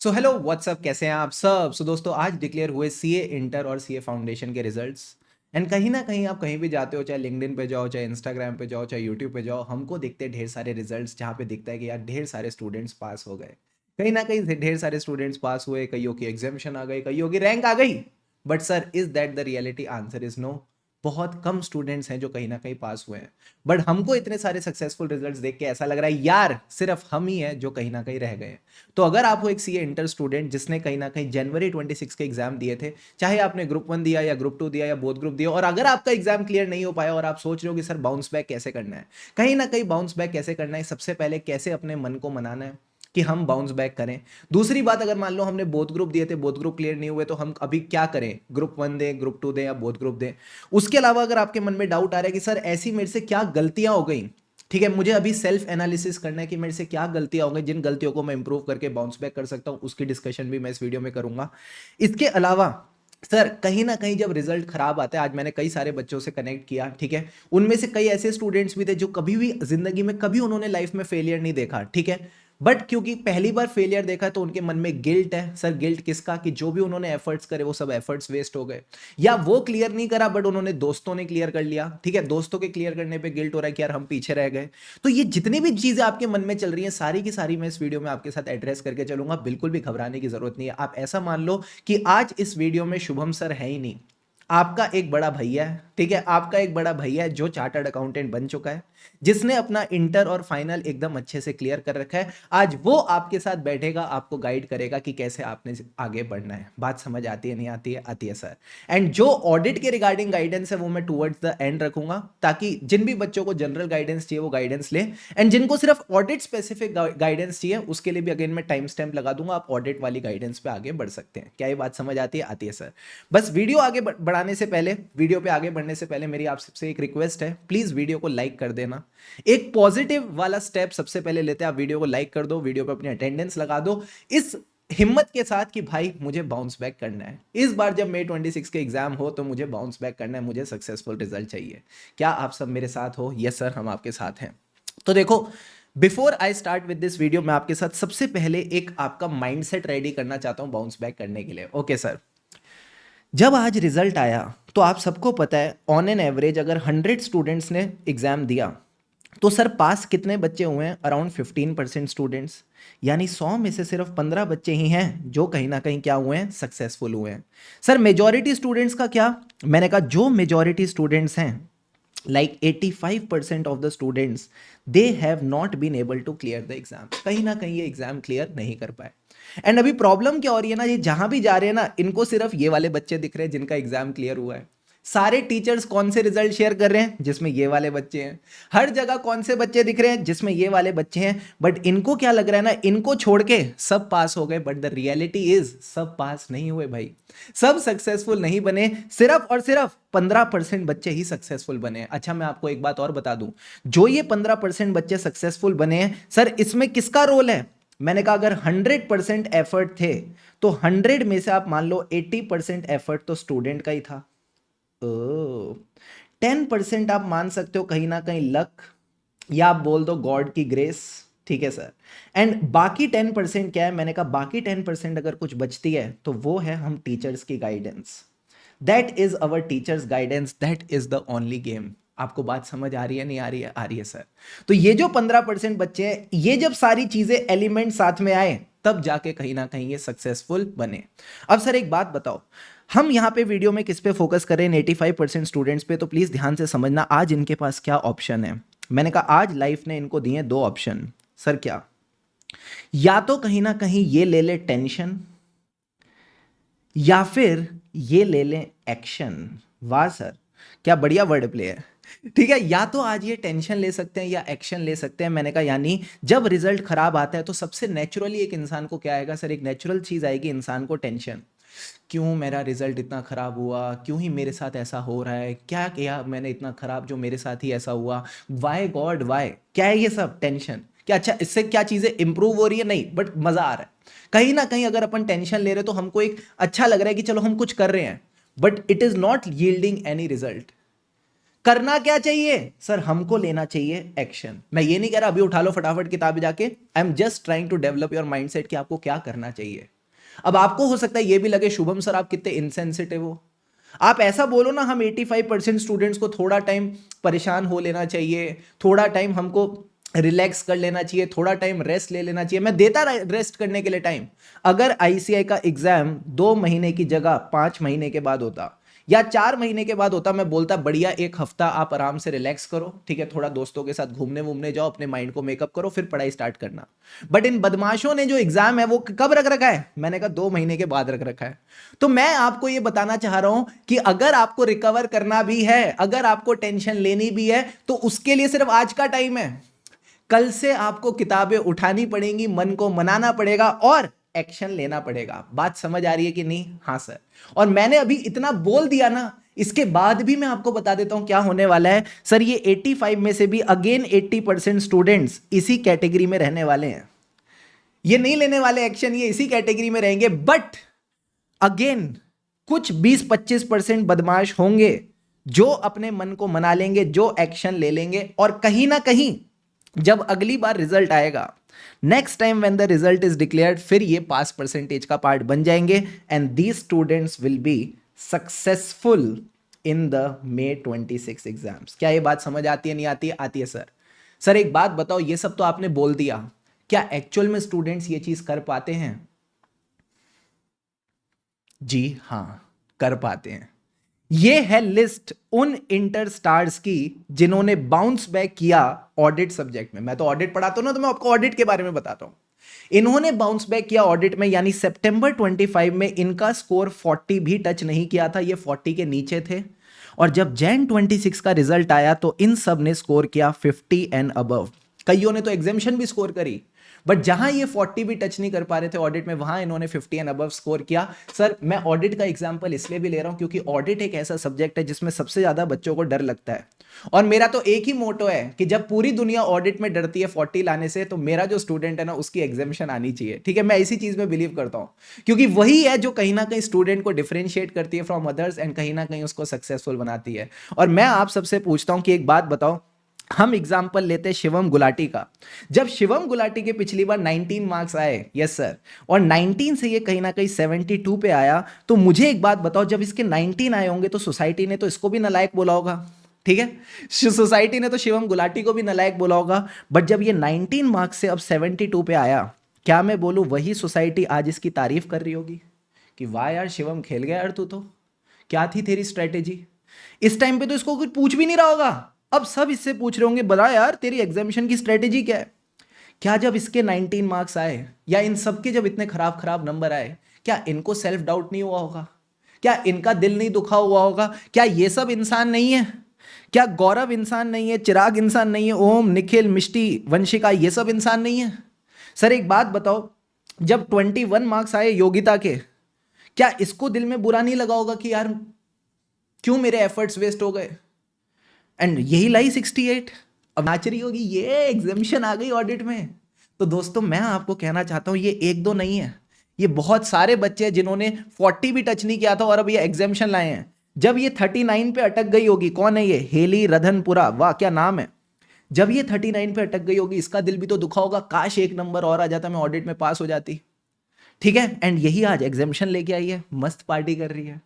So hello what's up, कैसे हैं आप सब। दोस्तों, आज डिक्लेयर हुए सीए इंटर और सीए फाउंडेशन के रिजल्ट्स। एंड कहीं ना कहीं आप कहीं भी जाते हो, चाहे लिंक्डइन पे जाओ, चाहे इंस्टाग्राम पे जाओ, चाहे यूट्यूब पे जाओ, हमको दिखते हैं ढेर सारे रिजल्ट्स जहाँ पे दिखता है कि यार ढेर सारे स्टूडेंट्स पास हो गए। कहीं ना कहीं ढेर सारे स्टूडेंट्स पास हुए, कईयों की एग्जामिशन आ गई, कईयों की रैंक आ गई। But sir, is that the reality? Answer is no. बहुत कम स्टूडेंट्स हैं जो कहीं ना कहीं पास हुए हैं। बट हमको इतने सारे सक्सेसफुल रिजल्ट्स देख के ऐसा लग रहा है यार सिर्फ हम ही हैं जो कहीं ना कहीं रह गए हैं। तो अगर आप हो एक सीए इंटर स्टूडेंट जिसने कहीं ना कहीं जनवरी 26 के एग्जाम दिए थे, चाहे आपने ग्रुप 1 दिया या ग्रुप 2 दिया या बोथ ग्रुप दिया, और अगर आपका एग्जाम क्लियर नहीं हो पाया और आप सोच रहे हो कि सर बाउंस बैक कैसे करना है, कहीं ना कहीं बाउंस बैक कैसे करना है, सबसे पहले कैसे अपने मन को मनाना है कि हम बाउंस बैक करें। दूसरी बात, अगर मान लो हमने बोथ ग्रुप दिए थे, बोथ ग्रुप क्लियर नहीं हुए, तो हम अभी क्या करें? ग्रुप 1 दें, ग्रुप 2 दें या बोथ ग्रुप दें? उसके अलावा अगर आपके मन में डाउट आ रहा है कि सर ऐसी मेरे से क्या गलतियां हो गई, ठीक है, मुझे अभी सेल्फ एनालिसिस करना है कि मेरे से क्या गलतियां हो गई, जिन गलतियों को मैं इंप्रूव करके बाउंस बैक कर सकता हूं, उसकी डिस्कशन भी मैं इस वीडियो में करूंगा। इसके अलावा सर, कहीं ना कहीं जब रिजल्ट खराब आता है, आज मैंने कई सारे बच्चों से कनेक्ट किया, ठीक है, उनमें से कई ऐसे स्टूडेंट्स भी थे जो कभी भी जिंदगी में कभी उन्होंने लाइफ में फेलियर नहीं देखा, ठीक है, बट क्योंकि पहली बार फेलियर देखा तो उनके मन में गिल्ट है। सर, गिल्ट किसका? कि जो भी उन्होंने एफर्ट्स करे वो सब एफर्ट्स वेस्ट हो गए, या वो क्लियर नहीं करा बट उन्होंने दोस्तों ने क्लियर कर लिया, ठीक है, दोस्तों के क्लियर करने पे गिल्ट हो रहा है कि यार हम पीछे रह गए। तो ये जितनी भी चीजें आपके मन में चल रही हैं, सारी की सारी मैं इस वीडियो में आपके साथ एड्रेस करके चलूंगा। बिल्कुल भी घबराने की जरूरत नहीं है। आप ऐसा मान लो कि आज इस वीडियो में शुभम सर है ही नहीं, आपका एक बड़ा भैया है, ठीक है, आपका एक बड़ा भैया है जो चार्टर्ड अकाउंटेंट बन चुका है, जिसने अपना इंटर और फाइनल एकदम अच्छे से क्लियर कर रखा है। आज वो आपके साथ बैठेगा, आपको गाइड करेगा कि कैसे आपने आगे बढ़ना है। बात समझ आती है? नहीं आती है? आती है सर। एंड जो ऑडिट के रिगार्डिंग गाइडेंस है वो मैं टुवर्ड्स द एंड रखूंगा, ताकि जिन भी बच्चों को जनरल गाइडेंस चाहिए वो गाइडेंस ले, एंड जिनको सिर्फ ऑडिट स्पेसिफिक गाइडेंस चाहिए उसके लिए भी अगेन मैं टाइम स्टैम्प लगा दूंगा, आप ऑडिट वाली गाइडेंस पे आगे बढ़ सकते हैं। क्या ये बात समझ आती है? आती है सर। बस वीडियो आगे बढ़ाने से पहले, वीडियो पे आगे बढ़ने से पहले मेरी आप सबसे एक रिक्वेस्ट है, प्लीज वीडियो को लाइक कर देना। एक पॉजिटिव वाला स्टेप सबसे पहले लेते हैं, आप वीडियो को लाइक कर दो, वीडियो पे अपनी अटेंडेंस लगा दो, इस हिम्मत के साथ कि भाई मुझे बाउंस बैक करना है। इस बार जब May 26 के एग्जाम हो तो मुझे बाउंस बैक करना है, मुझे सक्सेसफुल रिजल्ट चाहिए। क्या आप सब मेरे साथ हो? यस सर, हम आपके साथ हैं। तो देखो, before I start with this video, मैं आपके साथ सबसे पहले एक आपका माइंडसेट रेडी करना चाहता हूं बाउंस बैक करने के लिए। ओके सर, जब आज रिजल्ट आया तो आप सबको पता है ऑन एन एवरेज अगर 100 स्टूडेंट्स ने एग्जाम दिया तो सर पास कितने बच्चे हुए हैं? Around 15% students. यानी 100 में से सिर्फ 15 बच्चे ही हैं जो कहीं ना कहीं क्या हुए हैं? सक्सेसफुल हुए हैं। सर, मेजॉरिटी स्टूडेंट्स का क्या? मैंने कहा जो मेजॉरिटी स्टूडेंट्स हैं, like 85% of the students, they have not been able to clear the exam। कहीं ना कहीं ये एग्जाम क्लियर नहीं कर पाए। एंड अभी प्रॉब्लम क्या हो रही है ना, ये जहां भी जा रहे हैं ना, इनको सिर्फ ये वाले बच्चे दिख रहे हैं जिनका एग्जाम क्लियर हुआ है। सारे टीचर्स कौन से रिजल्ट शेयर कर रहे हैं? जिसमें ये वाले बच्चे हैं। हर जगह कौन से बच्चे दिख रहे हैं? जिसमें ये वाले बच्चे हैं। बट इनको क्या लग रहा है ना, इनको छोड़ के सब पास हो गए, बट द रियलिटी इज सब पास नहीं हुए भाई, सब सक्सेसफुल नहीं बने। सिर्फ और सिर्फ 15% बच्चे ही सक्सेसफुल बने। अच्छा, मैं आपको एक बात और बता दूं, जो ये 15% बच्चे सक्सेसफुल बने हैं, सर इसमें किसका रोल है? मैंने कहा अगर 100% एफर्ट थे तो 100 में से आप मान लो 80% एफर्ट तो स्टूडेंट का ही था। 10% आप मान सकते हो कहीं ना कहीं लक, या आप बोल दो गॉड की ग्रेस, ठीक है सर। एंड बाकी 10% क्या है? मैंने कहा बाकी 10% अगर कुछ बचती है तो वो है हम टीचर्स की guidance. That is our teachers guidance, that is the only game. आपको बात समझ आ रही है? नहीं आ रही है? आ रही है सर। तो ये जो 15% बच्चे हैं, ये जब सारी चीजें एलिमेंट साथ में आए तब जाके कहीं ना कहीं ये सक्सेसफुल बने। अब सर एक बात बताओ, हम यहाँ पे वीडियो में किस पे फोकस कर रहे हैं? 85% स्टूडेंट्स पे। तो प्लीज ध्यान से समझना आज इनके पास क्या ऑप्शन है। मैंने कहा आज लाइफ ने इनको दिए दो ऑप्शन। सर क्या? या तो कहीं ना कहीं ये ले ले टेंशन, या फिर ये ले लें एक्शन। वाह सर, क्या बढ़िया वर्ड प्ले है। ठीक है, या तो आज ये टेंशन ले सकते हैं या एक्शन ले सकते हैं। मैंने कहा यानी जब रिजल्ट खराब आता है तो सबसे नेचुरली एक इंसान को क्या आएगा? सर एक नेचुरल चीज आएगी इंसान को, टेंशन। क्यों मेरा रिजल्ट इतना खराब हुआ? क्यों ही मेरे साथ ऐसा हो रहा है? क्या किया मैंने इतना खराब जो मेरे साथ ही ऐसा हुआ? Why god why? क्या है ये सब? टेंशन। क्या अच्छा इससे क्या चीजें इंप्रूव हो रही है? नहीं, बट मजा आ रहा है। कहीं ना कहीं अगर अपन टेंशन ले रहे तो हमको एक अच्छा लग रहा है कि चलो हम कुछ कर रहे हैं, but it is not yielding any result. करना क्या चाहिए सर? हमको लेना चाहिए एक्शन। मैं ये नहीं कह रहा अभी उठा लो फटाफट किताब जाके, I am just trying to develop your mindset कि आपको क्या करना चाहिए। अब आपको हो सकता है ये भी लगे शुभम सर आप कितने इनसेंसिटिव हो, आप ऐसा बोलो ना हम 85% स्टूडेंट्स को थोड़ा टाइम परेशान हो लेना चाहिए, थोड़ा टाइम हमको रिलैक्स कर लेना चाहिए, थोड़ा टाइम रेस्ट ले लेना चाहिए। मैं देता रेस्ट करने के लिए टाइम। अगर आईसीआई का एग्जाम 2 महीने की जगह 5 महीने के बाद होता या 4 महीने के बाद होता, मैं बोलता बढ़िया, एक हफ्ता आप आराम से रिलैक्स करो, ठीक है, थोड़ा दोस्तों के साथ घूमने वूमने जाओ, अपने माइंड को मेकअप करो, फिर पढ़ाई स्टार्ट करना। बट इन बदमाशों ने जो एग्जाम है वो कब रख रखा है? मैंने कहा 2 महीने के बाद रख रखा है। तो मैं आपको ये बताना चाह रहा हूं कि अगर आपको रिकवर करना भी है, अगर आपको टेंशन लेनी भी है, तो उसके लिए सिर्फ आज का टाइम है। कल से आपको किताबें उठानी पड़ेंगी, मन को मनाना पड़ेगा और एक्शन लेना पड़ेगा। बात समझ आ रही है कि नहीं? हाँ सर। और मैंने अभी इतना बोल दिया ना, इसके बाद भी मैं आपको बता देता हूं क्या होने वाला है सर। ये 85 में से भी अगेन 80% स्टूडेंट्स इसी कैटेगरी में रहने वाले हैं। ये नहीं लेने वाले एक्शन, ये इसी कैटेगरी में रहेंगे। बट अगेन कुछ 20-25% बदमाश होंगे जो अपने मन को मना लेंगे, जो एक्शन ले लेंगे, और कहीं ना कहीं जब अगली बार रिजल्ट आएगा, next time when the result is declared, फिर ये पास परसेंटेज का पार्ट बन जाएंगे and these students will be successful in the May 26 exams. क्या ये बात समझ आती है? नहीं आती है? आती है सर। सर एक बात बताओ, ये सब तो आपने बोल दिया, क्या एक्चुअल में स्टूडेंट्स ये चीज कर पाते हैं? जी हां, कर पाते हैं। ये है लिस्ट उन इंटर स्टार्स की जिन्होंने बाउंस बैक किया ऑडिट सब्जेक्ट में। मैं तो ऑडिट पढ़ाता हूं ना, तो मैं आपको ऑडिट के बारे में बताता हूं। इन्होंने बाउंस बैक किया ऑडिट में, यानी सितंबर 25 में इनका स्कोर 40 भी टच नहीं किया था, ये 40 के नीचे थे। और जब Jan 26 का रिजल्ट आया तो इन सब ने स्कोर किया 50 एंड अबव। कईयों ने तो एग्जामिशन भी स्कोर करी, बट जहां ये 40 भी टच नहीं कर पा रहे थे ऑडिट में, वहां इन्होंने 50 एंड अबव स्कोर किया। सर मैं ऑडिट का एग्जांपल इसलिए भी ले रहा हूं क्योंकि ऑडिट एक ऐसा सब्जेक्ट है जिसमें सबसे ज्यादा बच्चों को डर लगता है। और मेरा तो एक ही मोटो है कि जब पूरी दुनिया ऑडिट में डरती है 40 लाने से, तो मेरा जो स्टूडेंट है ना उसकी एग्जामिशन आनी चाहिए। ठीक है, मैं इसी चीज में बिलीव करता हूं, क्योंकि वही है जो कहीं ना कहीं स्टूडेंट को डिफरेंशिएट करती है फ्रॉम अदर्स एंड कहीं ना कहीं उसको सक्सेसफुल बनाती है। और मैं आप सबसे पूछता हूं कि एक बात बताओ, हम एग्जाम्पल लेते हैं शिवम गुलाटी का। जब शिवम गुलाटी के पिछली बार 19 मार्क्स आए, यस सर, और 19 से ये कहीं ना कहीं 72 पे आया, तो मुझे एक बात बताओ, जब इसके 19 आए होंगे तो सोसाइटी ने तो इसको भी नालायक बोला होगा, ठीक है, सोसाइटी ने तो शिवम गुलाटी को भी नालायक बोला होगा। बट जब ये 19 मार्क्स से अब 72 पे आया, क्या मैं बोलूं वही सोसाइटी आज इसकी तारीफ कर रही होगी कि वाह यार शिवम खेल गया यार, तू तो क्या थी तेरी स्ट्रेटेजी। इस टाइम पे तो इसको कुछ पूछ भी नहीं रहा होगा, अब सब इससे पूछ रहे होंगे बता यार तेरी एग्जामिशन की स्ट्रेटेजी क्या है। क्या जब इसके 19 मार्क्स आए या इन सबके जब इतने खराब खराब नंबर आए, क्या इनको सेल्फ डाउट नहीं हुआ होगा? क्या इनका दिल नहीं दुखा हुआ होगा? क्या ये सब इंसान नहीं है? क्या गौरव इंसान नहीं है? चिराग इंसान नहीं है? ओम, निखिल, मिष्टी, वंशिका, ये सब इंसान नहीं है? सर एक बात बताओ, जब 21 मार्क्स आए योगिता के, क्या इसको दिल में बुरा नहीं लगा होगा कि यार क्यों मेरे एफर्ट्स वेस्ट हो गए? एंड यही लाई 68। अब नाच रही होगी ये एग्जामिशन आ गई ऑडिट में। तो दोस्तों मैं आपको कहना चाहता हूं ये एक दो नहीं है, ये बहुत सारे बच्चे हैं जिन्होंने 40 भी टच नहीं किया था और अब ये एग्जामिशन लाए हैं। जब ये 39 पे अटक गई होगी, कौन है ये? हेली रधनपुरा, वाह क्या नाम है। जब ये 39 पे अटक गई होगी, इसका दिल भी तो दुखा होगा, काश एक नंबर और आ जाता, मैं ऑडिट में पास हो जाती। ठीक है, एंड यही आज एग्जामिशन लेके आई है, मस्त पार्टी कर रही है।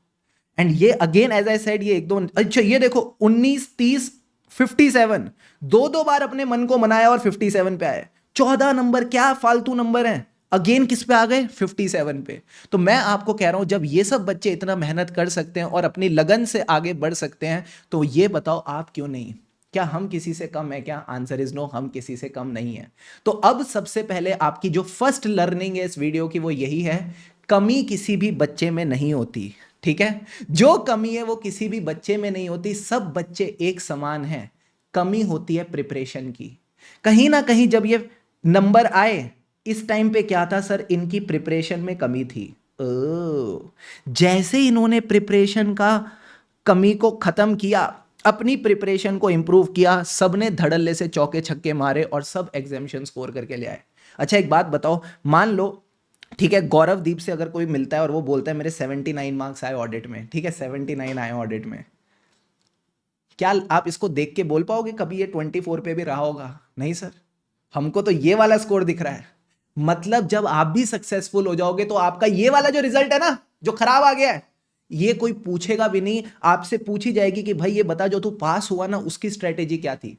एंड ये अगेन एज आई सेड, ये एक दो, अच्छा ये देखो 19, 30, 57, दो दो बार अपने मन को मनाया और 57 पे आए। 14 नंबर क्या फालतू नंबर हैं, अगेन किस पे आ गए? 57 पे। तो मैं आपको कह रहा हूं जब ये सब बच्चे इतना मेहनत कर सकते हैं और अपनी लगन से आगे बढ़ सकते हैं, तो ये बताओ आप क्यों नहीं? क्या हम किसी से कम है क्या? आंसर इज नो, हम किसी से कम नहीं है। तो अब सबसे पहले आपकी जो फर्स्ट लर्निंग है इस वीडियो की वो यही है, कमी किसी भी बच्चे में नहीं होती। ठीक है, जो कमी है वो किसी भी बच्चे में नहीं होती, सब बच्चे एक समान हैं। कमी होती है प्रिपरेशन की। कहीं ना कहीं जब ये नंबर आए इस टाइम पे क्या था सर? इनकी प्रिपरेशन में कमी थी। जैसे इन्होंने प्रिपरेशन का कमी को खत्म किया, अपनी प्रिपरेशन को इंप्रूव किया, सबने धड़ल्ले से चौके छक्के मारे और सब एग्जामिशन स्कोर करके ले आए। अच्छा एक बात बताओ, मान लो ठीक है गौरवदीप से अगर कोई मिलता है और वो बोलता है मेरे 79 मार्क्स आए ऑडिट में, ठीक है 79 आए ऑडिट में, क्या आप इसको देख के बोल पाओगे कभी ये 24 पे भी रहा होगा? नहीं सर, हमको तो ये वाला स्कोर दिख रहा है। मतलब जब आप भी सक्सेसफुल हो जाओगे तो आपका ये वाला जो रिजल्ट है ना, जो खराब आ गया है, ये कोई पूछेगा भी नहीं। आपसे पूछी जाएगी कि भाई ये बता, जो तू पास हुआ ना उसकी स्ट्रेटेजी क्या थी।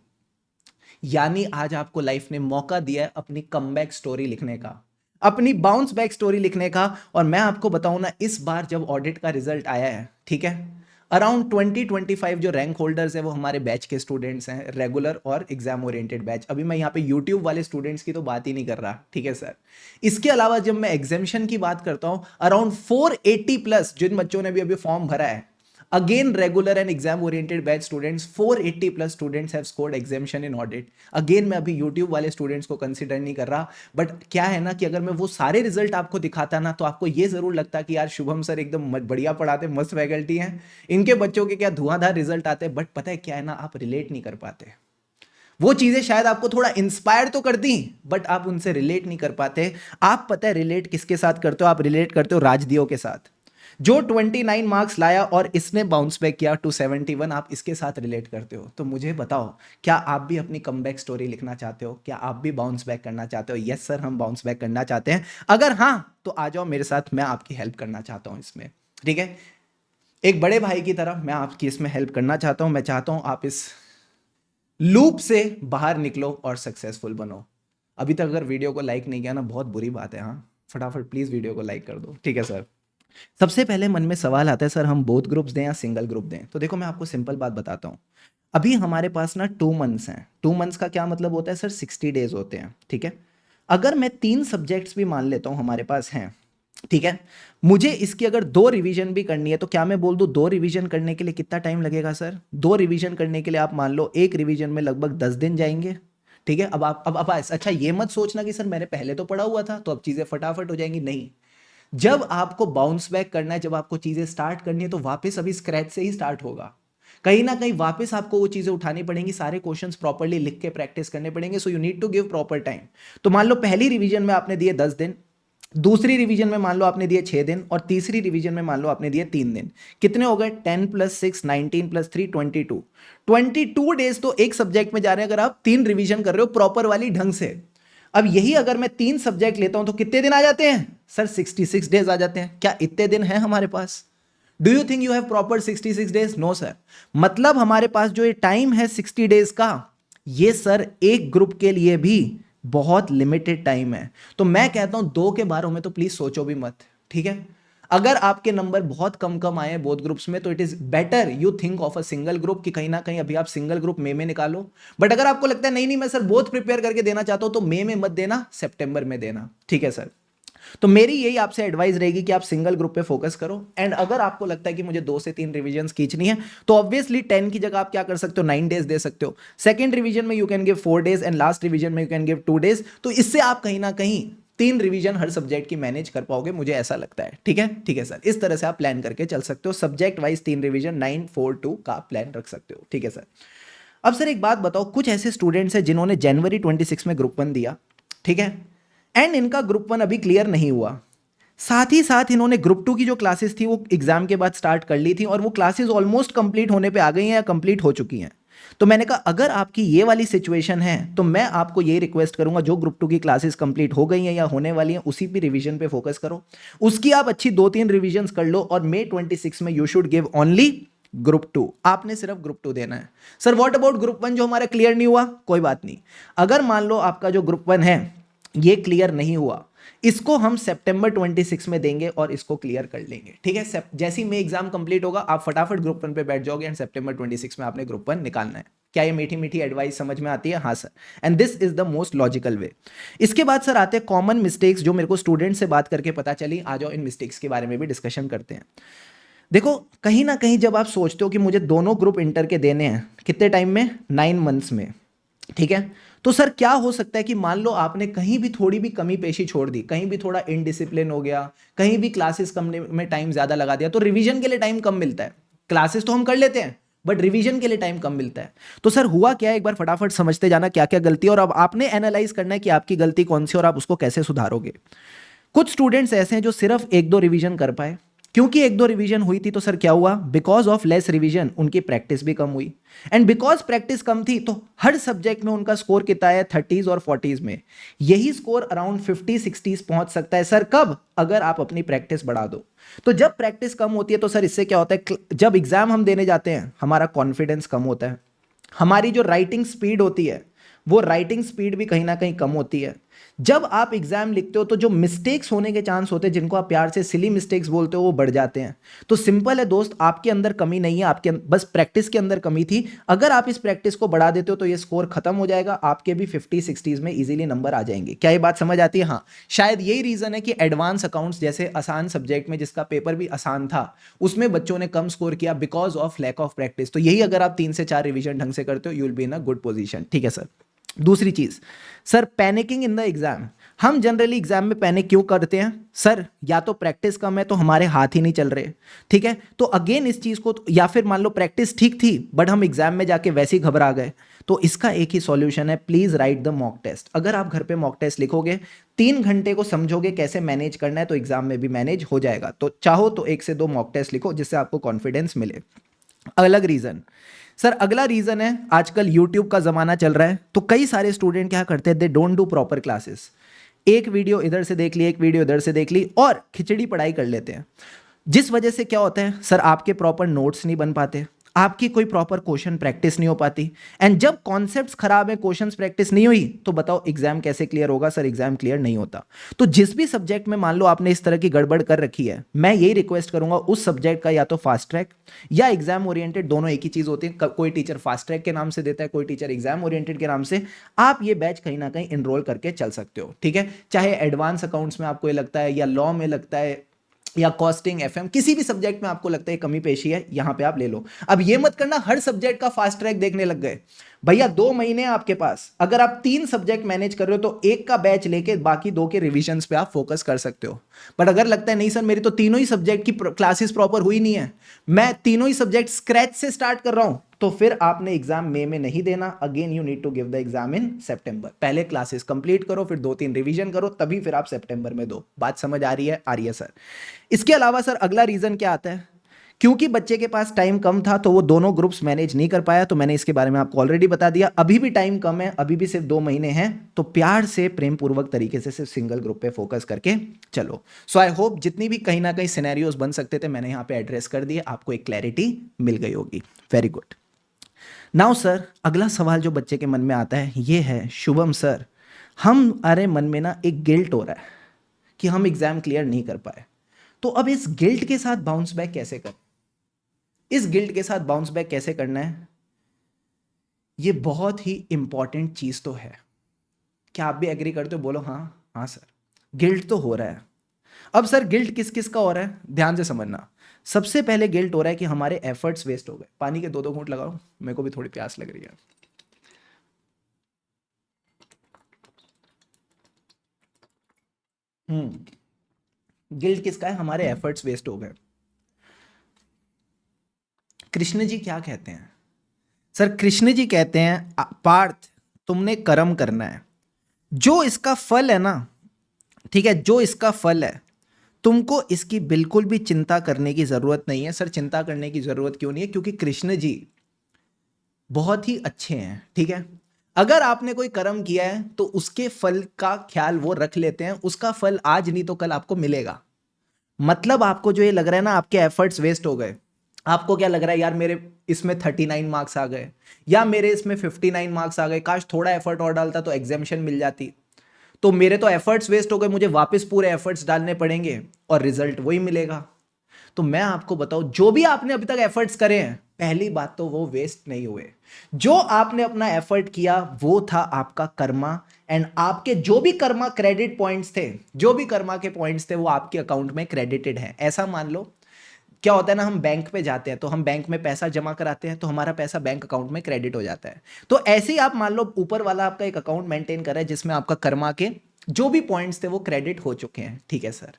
यानी आज आपको लाइफ ने मौका दिया है अपनी कमबैक स्टोरी लिखने का, अपनी बाउंस बैक स्टोरी लिखने का। और मैं आपको बताऊं ना, इस बार जब ऑडिट का रिजल्ट आया है, ठीक है, अराउंड 20-25 जो रैंक होल्डर्स है वो हमारे बैच के स्टूडेंट्स हैं, रेगुलर और एग्जाम ओरिएंटेड बैच। अभी मैं यहाँ पे यूट्यूब वाले स्टूडेंट्स की तो बात ही नहीं कर रहा, ठीक है सर। इसके अलावा जब मैं एग्जामिशन की बात करता हूँ, अराउंड 480 प्लस जिन बच्चों ने भी अभी फॉर्म भरा है, again regular and exam oriented batch students, 480 plus students have scored exemption in audit. again मैं अभी YouTube वाले स्टूडेंट्स को कंसिडर नहीं कर रहा, बट क्या है ना कि अगर मैं वो सारे रिजल्ट आपको दिखाता ना, तो आपको ये जरूर लगता कि यार शुभम सर एकदम बढ़िया पढ़ाते, मस्त फैकल्टी हैं, इनके बच्चों के क्या धुआंधार रिजल्ट आते हैं। बट पता है क्या है ना, आप रिलेट नहीं कर पाते। वो चीजें शायद आपको थोड़ा इंस्पायर तो करती, बट आप उनसे रिलेट नहीं कर पाते। आप पता है रिलेट किसके साथ करते हो? आप रिलेट करते हो राजदियो के साथ, जो 29 मार्क्स लाया और इसने बाउंस बैक किया टू 71, आप इसके साथ रिलेट करते हो। तो मुझे बताओ, क्या आप भी अपनी कमबैक स्टोरी लिखना चाहते हो? क्या आप भी बाउंस बैक करना चाहते हो? यस सर, हम बाउंस बैक करना चाहते हैं। अगर हाँ तो आ जाओ मेरे साथ, मैं आपकी हेल्प करना चाहता हूं इसमें, ठीक है। एक बड़े भाई की तरह मैं आपकी इसमें हेल्प करना चाहता हूं। मैं चाहता हूं आप इस लूप से बाहर निकलो और सक्सेसफुल बनो। अभी तक अगर वीडियो को लाइक नहीं किया ना, बहुत बुरी बात है। हाँ, फटाफट प्लीज वीडियो को लाइक कर दो, ठीक है सर। सबसे पहले मन में सवाल आता है, सर हम बोथ ग्रुप्स दें या सिंगल ग्रुप दें? तो देखो मैं आपको सिंपल बात बताता हूँ। अभी हमारे पास ना 2 मंथ्स हैं। 2 मंथ्स का क्या मतलब होता है सर? 60 डेज होते हैं, ठीक है। अगर मैं 3 सब्जेक्ट्स भी मान लेता हूँ हमारे पास हैं, ठीक है, मुझे इसकी अगर 2 रिवीजन भी करनी है, तो क्या मैं बोल दूं 2 रिवीजन करने के लिए कितना टाइम लगेगा सर? 2 रिवीजन करने के लिए आप मान लो एक रिवीजन में लगभग 10 दिन जाएंगे, ठीक है। अब अच्छा ये मत सोचना कि सर मैंने पहले तो पढ़ा हुआ था तो अब चीजें फटाफट हो जाएंगी, नहीं। जब आपको बाउंस बैक करना है, जब आपको चीजें स्टार्ट करनी है, तो वापस अभी स्क्रैच से ही स्टार्ट होगा। कहीं ना कहीं वापस आपको वो चीजें उठानी पड़ेंगी, सारे क्वेश्चंस प्रॉपर्ली लिख के प्रैक्टिस करने पड़ेंगे। So you need to give proper time. तो मान लो पहली रिवीजन में आपने दिए 10 दिन, दूसरी रिवीजन में मान लो आपने दिए 6 दिन, और तीसरी रिवीजन में मान लो आपने दिए 3 दिन। कितने हो गए? 10 + 6 19 + 3 22। 22 डेज तो एक सब्जेक्ट में जा रहे हैं, अगर आप 3 रिवीजन कर रहे हो प्रॉपर वाली ढंग से। अब यही अगर मैं 3 सब्जेक्ट लेता हूं तो कितने दिन आ जाते हैं सर? 66 डेज आ जाते हैं। क्या इतने दिन हैं हमारे पास? Do you think you have proper 66 days? No sir. मतलब हमारे पास जो ये टाइम है 60 डेज का, ये सर एक ग्रुप के लिए भी बहुत लिमिटेड टाइम है। तो मैं कहता हूं 2 के बारे में तो प्लीज सोचो भी मत, ठीक है। अगर आपके नंबर बहुत कम कम आए बोथ ग्रुप्स में, तो it is better you think of a single group, कि कहीं ना कहीं अभी आप सिंगल ग्रुप मई में निकालो। बट अगर आपको लगता है नहीं नहीं मैं सर बोथ प्रिपेयर करके देना चाहता हूं, तो मई में मत देना, सितंबर में देना, ठीक है सर। तो मेरी यही आपसे एडवाइस रहेगी कि आप सिंगल ग्रुप पे फोकस करो। एंड अगर आपको लगता है कि मुझे 2 से 3 रिवीजन खींचनी है, तो ऑब्वियसली 10 की जगह आप क्या कर सकते हो? 9 डेज दे सकते हो। सेकंड रिवीजन में you can give 4 days, and last revision में यू कैन गिव 2 डेज। तो इससे आप कहीं ना कहीं 3 रिवीजन हर सब्जेक्ट की मैनेज कर पाओगे, मुझे ऐसा लगता है, ठीक है। ठीक है सर, इस तरह से आप प्लान करके चल सकते हो। सब्जेक्ट वाइज 3 रिवीजन 9-4-2 का प्लान रख सकते हो, ठीक है सर। अब सर एक बात बताओ, कुछ ऐसे स्टूडेंट्स हैं जिन्होंने जनवरी 26 में ग्रुप 1 दिया, ठीक है, एंड इनका ग्रुप 1 अभी क्लियर नहीं हुआ। साथ ही साथ इन्होंने ग्रुप 2 की जो क्लासेस थी वो एग्जाम के बाद स्टार्ट कर ली थी, और वो क्लासेस ऑलमोस्ट कंप्लीट होने पे आ गई हैं या कंप्लीट हो चुकी हैं। तो मैंने कहा अगर आपकी ये वाली सिचुएशन है, तो मैं आपको ये रिक्वेस्ट करूंगा, जो ग्रुप 2 की क्लासेस कंप्लीट हो गई हैं या होने वाली हैं, उसी भी रिवीजन पे फोकस करो। उसकी आप अच्छी 2-3 रिवीजन कर लो, और May 26 में you should give only group 2। आपने सिर्फ ग्रुप 2 देना है। सर व्हाट अबाउट ग्रुप 1 जो हमारा क्लियर नहीं हुआ? कोई बात नहीं। अगर मान लो आपका जो ग्रुप 1 है ये क्लियर नहीं हुआ, इसको हम सितंबर 26 में देंगे और इसको क्लियर कर लेंगे, ठीक है। जैसे ही में एग्जाम कंप्लीट होगा, आप फटाफट ग्रुप 1 पे बैठ जाओगे, एंड सितंबर 26 में आपने ग्रुप 1 निकालना है। क्या ये मीठी मीठी एडवाइस समझ में आती है? हाँ sir, and this is the most logical वे। इसके बाद सर आते हैं कॉमन मिस्टेक्स, जो मेरे को स्टूडेंट से बात करके पता चली। आ जाओ इन मिस्टेक्स के बारे में भी डिस्कशन करते हैं। देखो कहीं ना कहीं जब आप सोचते हो कि मुझे दोनों ग्रुप इंटर के देने हैं, कितने टाइम में? 9 मंथ्स में, ठीक है। तो सर क्या हो सकता है कि मान लो आपने कहीं भी थोड़ी भी कमी पेशी छोड़ दी, कहीं भी थोड़ा इनडिसिप्लिन हो गया, कहीं भी क्लासेस कम में टाइम ज्यादा लगा दिया, तो रिवीजन के लिए टाइम कम मिलता है। क्लासेस तो हम कर लेते हैं, बट रिवीजन के लिए टाइम कम मिलता है। तो सर हुआ क्या है, एक बार फटाफट समझते जाना क्या क्या गलती है, और अब आपने एनालाइज करना है कि आपकी गलती कौन सी और आप उसको कैसे सुधारोगे। कुछ स्टूडेंट्स ऐसे हैं जो सिर्फ 1-2 रिवीजन कर पाए, क्योंकि एक दो रिवीजन हुई थी तो सर क्या हुआ, बिकॉज ऑफ लेस रिवीजन उनकी प्रैक्टिस भी कम हुई, एंड बिकॉज प्रैक्टिस कम थी तो हर सब्जेक्ट में उनका स्कोर कितना है 30s और 40s में। यही स्कोर अराउंड 50-60s पहुंच सकता है सर, कब, अगर आप अपनी प्रैक्टिस बढ़ा दो। तो जब प्रैक्टिस कम होती है तो सर इससे क्या होता है, जब एग्जाम हम देने जाते हैं हमारा कॉन्फिडेंस कम होता है, हमारी जो राइटिंग स्पीड होती है वो राइटिंग स्पीड भी कहीं ना कहीं कम होती है। जब आप एग्जाम लिखते हो तो जो मिस्टेक्स होने के चांस होते हैं, जिनको आप प्यार से सिली मिस्टेक्स बोलते हो, वो बढ़ जाते हैं। तो सिंपल है दोस्त, आपके अंदर कमी नहीं है, आपके बस प्रैक्टिस के अंदर कमी थी। अगर आप इस प्रैक्टिस को बढ़ा देते हो तो ये स्कोर खत्म हो जाएगा, आपके भी 50-60s में इजीली नंबर आ जाएंगे। क्या ये बात समझ आती है? हाँ, शायद यही रीजन है कि एडवांस अकाउंट्स जैसे आसान सब्जेक्ट में, जिसका पेपर भी आसान था, उसमें बच्चों ने कम स्कोर किया because of lack of practice. तो यही अगर आप 3 से 4 रिवीजन ढंग से करते हो, you will be in a good position. ठीक है सर। दूसरी चीज sir, panicking in the exam. हम जनरली एग्जाम में पैनिक क्यों करते हैं सर? या तो प्रैक्टिस कम है तो हमारे हाथ ही नहीं चल रहे, ठीक है, तो अगेन इस चीज को, या फिर मान लो प्रैक्टिस ठीक थी बट हम एग्जाम में जाके वैसे ही घबरा गए, तो इसका एक ही सॉल्यूशन है, please write the mock test. अगर आप घर पे मॉक टेस्ट लिखोगे, 3 घंटे को समझोगे कैसे मैनेज करना है, तो एग्जाम में भी मैनेज हो जाएगा। तो चाहो तो 1 से 2 मॉक टेस्ट लिखो जिससे आपको कॉन्फिडेंस मिले। अलग रीजन सर, अगला रीजन है, आजकल यूट्यूब का जमाना चल रहा है, तो कई सारे स्टूडेंट क्या करते हैं, they don't do proper classes. एक वीडियो इधर से देख ली, एक वीडियो इधर से देख ली और खिचड़ी पढ़ाई कर लेते हैं, जिस वजह से क्या होता है सर, आपके प्रॉपर नोट्स नहीं बन पाते, आपकी कोई प्रॉपर क्वेश्चन प्रैक्टिस नहीं हो पाती, एंड जब कॉन्सेप्ट्स खराब है, क्वेश्चंस प्रैक्टिस नहीं हुई, तो बताओ एग्जाम कैसे क्लियर होगा सर? एग्जाम क्लियर नहीं होता। तो जिस भी सब्जेक्ट में मान लो आपने इस तरह की गड़बड़ कर रखी है, मैं यही रिक्वेस्ट करूंगा, उस सब्जेक्ट का या तो फास्ट ट्रैक या एग्जाम ओरिएंटेड, दोनों एक ही चीज होती है, कोई टीचर फास्ट ट्रैक के नाम से देता है, कोई टीचर एग्जाम ओरिएंटेड के नाम से, आप ये बैच कहीं ना कहीं इनरोल करके चल सकते हो। ठीक है, चाहे एडवांस अकाउंट्स में आपको ये लगता है, या लॉ में लगता है, या कॉस्टिंग, एफएम, किसी भी सब्जेक्ट में आपको लगता है कमी पेशी है, यहां पे आप ले लो। अब ये मत करना हर सब्जेक्ट का फास्ट ट्रैक देखने लग गए। भैया 2 महीने आपके पास, अगर आप 3 सब्जेक्ट मैनेज कर रहे हो तो एक का बैच लेके बाकी 2 के रिविजन्स पे आप फोकस कर सकते हो। बट अगर लगता है नहीं सर मेरी तो तीनों ही सब्जेक्ट की क्लासेस प्रॉपर हुई नहीं है, मैं तीनों ही सब्जेक्ट स्क्रैच से स्टार्ट कर रहा हूं, तो फिर आपने एग्जाम मई में नहीं देना। Again you need to give the exam in सितंबर। पहले क्लासेस कंप्लीट करो, फिर 2-3 रिवीजन करो, तभी फिर आप सितंबर में दो। बात समझ आ रही है? आ रही है सर। इसके अलावा सर अगला रीजन क्या आता है, क्योंकि बच्चे के पास टाइम कम था तो वो दोनों ग्रुप्स मैनेज नहीं कर पाया, तो मैंने इसके बारे में आपको ऑलरेडी बता दिया। अभी भी टाइम कम है, अभी भी सिर्फ 2 महीने हैं, तो प्यार से प्रेम पूर्वक तरीके से सिर्फ सिंगल ग्रुप पे फोकस करके चलो। सो आई होप जितनी भी कहीं ना कहीं सिनेरियोज बन सकते थे मैंने यहाँ पे एड्रेस कर दिए, आपको एक क्लैरिटी मिल गई होगी। Very good. नाउ सर, अगला सवाल जो बच्चे के मन में आता है ये है, शुभम सर हमारे मन में ना एक गिल्ट हो रहा है कि हम एग्जाम क्लियर नहीं कर पाए, तो अब इस गिल्ट के साथ बाउंस बैक कैसे करें? इस गिल्ट के साथ बाउंस बैक कैसे करना है, ये बहुत ही इंपॉर्टेंट चीज तो है। क्या आप भी एग्री करते हो? बोलो हाँ। हाँ सर, गिल्ट तो हो रहा है। अब सर गिल्ट किस किस का हो रहा है, ध्यान से समझना। सबसे पहले गिल्ट हो रहा है कि हमारे एफर्ट्स वेस्ट हो गए। पानी के 2-2 घूंट लगाओ, मेरे को भी थोड़ी प्यास लग रही है। गिल्ट किसका है? हमारे एफर्ट्स वेस्ट हो गए। कृष्ण जी क्या कहते हैं सर? कृष्ण जी कहते हैं, पार्थ तुमने कर्म करना है, जो इसका फल है ना, ठीक है, जो इसका फल है, तुमको इसकी बिल्कुल भी चिंता करने की जरूरत नहीं है। सर चिंता करने की जरूरत क्यों नहीं है? क्योंकि कृष्ण जी बहुत ही अच्छे हैं, ठीक है। अगर आपने कोई कर्म किया है तो उसके फल का ख्याल वो रख लेते हैं, उसका फल आज नहीं तो कल आपको मिलेगा। मतलब आपको जो ये लग रहा है ना आपके एफर्ट्स वेस्ट हो गए, आपको क्या लग रहा है यार मेरे इसमें 39 मार्क्स आ गए, या मेरे इसमें 59 मार्क्स आ गए, काश थोड़ा एफर्ट और डालता तो एग्जामिशन मिल जाती, तो मेरे तो एफर्ट्स वेस्ट हो गए, मुझे वापस पूरे एफर्ट्स डालने पड़ेंगे और रिजल्ट वही मिलेगा। तो मैं आपको बताऊं, जो भी आपने अभी तक एफर्ट्स करे हैं, पहली बात तो वो वेस्ट नहीं हुए। जो आपने अपना एफर्ट किया वो था आपका कर्मा, एंड आपके जो भी कर्मा क्रेडिट पॉइंट्स थे, जो भी कर्मा के पॉइंट्स थे वो आपके अकाउंट में क्रेडिटेड है। ऐसा मान लो, क्या होता है ना, हम बैंक पे जाते हैं तो हम बैंक में पैसा जमा कराते हैं तो हमारा पैसा बैंक अकाउंट में क्रेडिट हो जाता है। तो ऐसे ही आप मान लो ऊपर वाला आपका एक अकाउंट मेंटेन कर रहा है जिसमें आपका कर्मा के जो भी पॉइंट्स थे वो क्रेडिट हो चुके हैं, ठीक है सर।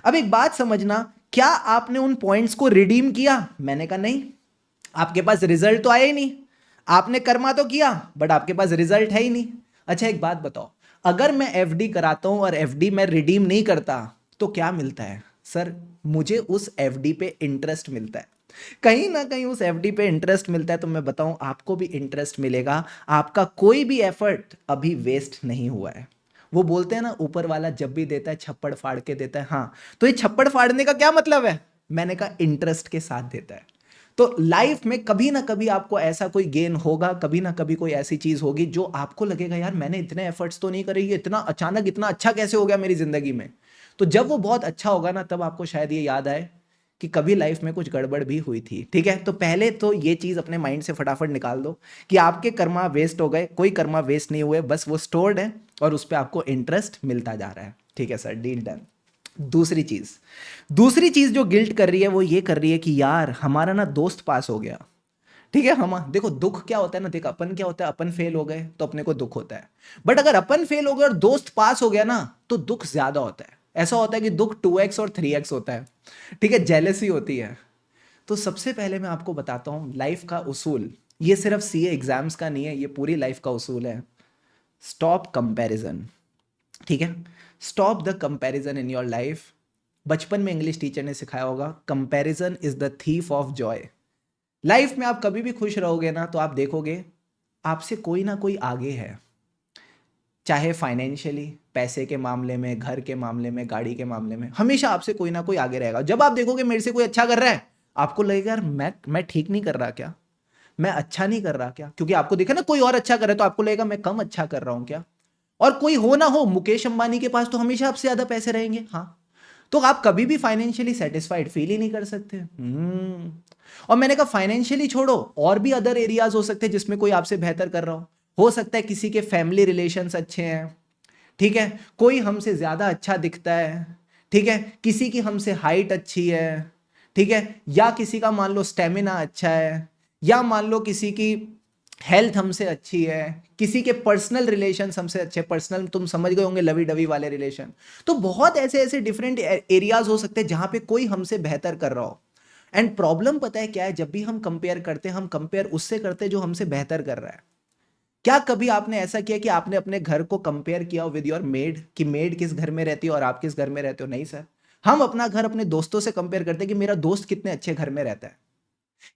अब एक बात समझना, क्या आपने उन पॉइंट्स को रिडीम किया? मैंने कहा नहीं, आपके पास रिजल्ट तो आया ही नहीं। आपने कर्मा तो किया बट आपके पास रिजल्ट है ही नहीं। अच्छा एक बात बताओ, अगर मैं एफडी कराता हूं और एफडी में रिडीम नहीं करता तो क्या मिलता है? सर मुझे उस एफडी पे इंटरेस्ट मिलता है, कहीं ना कहीं उस एफडी पे इंटरेस्ट मिलता है, तो मैं बताऊं आपको भी इंटरेस्ट मिलेगा। आपका कोई भी एफर्ट अभी वेस्ट नहीं हुआ है। वो बोलते हैं ना, ऊपर वाला जब भी देता है छप्पड़ फाड़ के देता है। हाँ, तो ये छप्पड़ फाड़ने का क्या मतलब है? मैंने कहा इंटरेस्ट के साथ देता है। तो लाइफ में कभी ना कभी आपको ऐसा कोई गेन होगा, कभी ना कभी कोई ऐसी चीज होगी जो आपको लगेगा यार मैंने इतने एफर्ट्स तो नहीं करे, ये इतना अचानक इतना अच्छा कैसे हो गया मेरी जिंदगी में। तो जब वो बहुत अच्छा होगा ना, तब आपको शायद ये याद आए कि कभी लाइफ में कुछ गड़बड़ भी हुई थी। ठीक है, तो पहले तो ये चीज अपने माइंड से फटाफट निकाल दो कि आपके कर्मा वेस्ट हो गए, कोई कर्मा वेस्ट नहीं हुए, बस वो स्टोर्ड है और उस पर आपको इंटरेस्ट मिलता जा रहा है। ठीक है सर, डील डन। दूसरी चीज जो गिल्ट कर रही है वो ये कर रही है कि यार हमारा ना दोस्त पास हो गया। ठीक है, हम देखो दुख क्या होता है ना, देख अपन क्या होता है, अपन फेल हो गए तो अपने को दुख होता है। बट अगर अपन फेल हो गए और दोस्त पास हो गया ना, तो दुख ज्यादा होता है। ऐसा होता है कि दुख 2x और 3x होता है। ठीक है, जेलसी होती है। तो सबसे पहले मैं आपको बताता हूं लाइफ का उसूल, ये सिर्फ सीए एग्जाम्स का नहीं है, ये पूरी लाइफ का उसूल है। Stop comparison. ठीक है, stop the comparison in your life. बचपन में इंग्लिश टीचर ने सिखाया होगा, comparison is the thief of Joy. Life में आप कभी भी खुश रहोगे ना, तो आप देखोगे आपसे कोई ना कोई आगे है, चाहे फाइनेंशियली, पैसे के मामले में, घर के मामले में, गाड़ी के मामले में, हमेशा आपसे कोई ना कोई आगे रहेगा। जब आप देखोगे मेरे से कोई अच्छा कर रहा है, आपको लगेगा यार मैं ठीक नहीं कर रहा क्या, मैं अच्छा नहीं कर रहा क्या, क्योंकि आपको देखा ना कोई और अच्छा कर रहा है, तो आपको लगेगा मैं कम अच्छा कर रहा हूं क्या। और कोई हो ना हो, मुकेश अंबानी के पास तो हमेशा आपसे ज्यादा पैसे रहेंगे। हाँ, तो आप कभी भी फाइनेंशियली सेटिस्फाइड फील ही नहीं कर सकते। और मैंने कहा फाइनेंशियली छोड़ो, और भी अदर एरियाज हो सकते हैं जिसमें कोई आपसे बेहतर कर रहा हो सकता है किसी के फैमिली रिलेशंस अच्छे हैं। ठीक है, कोई हमसे ज्यादा अच्छा दिखता है। ठीक है, किसी की हमसे हाइट अच्छी है। ठीक है, या किसी का मान लो स्टेमिना अच्छा है, या मान लो किसी की हेल्थ हमसे अच्छी है, किसी के पर्सनल रिलेशन हमसे अच्छे, पर्सनल तुम समझ गए होंगे, लवी डवी वाले रिलेशन। तो बहुत ऐसे ऐसे डिफरेंट एरियाज हो सकते हैं जहां पे कोई हमसे बेहतर कर रहा हो। एंड प्रॉब्लम पता है क्या है, जब भी हम कंपेयर करते हैं, हम कंपेयर उससे करते हैं जो हमसे बेहतर कर रहा है। क्या कभी आपने ऐसा किया कि आपने अपने घर को कंपेयर किया विद योर मेड, कि मेड किस घर में रहती है और आप किस घर में रहते हो? नहीं सर, हम अपना घर अपने दोस्तों से कंपेयर करते हैं कि मेरा दोस्त कितने अच्छे घर में रहता है।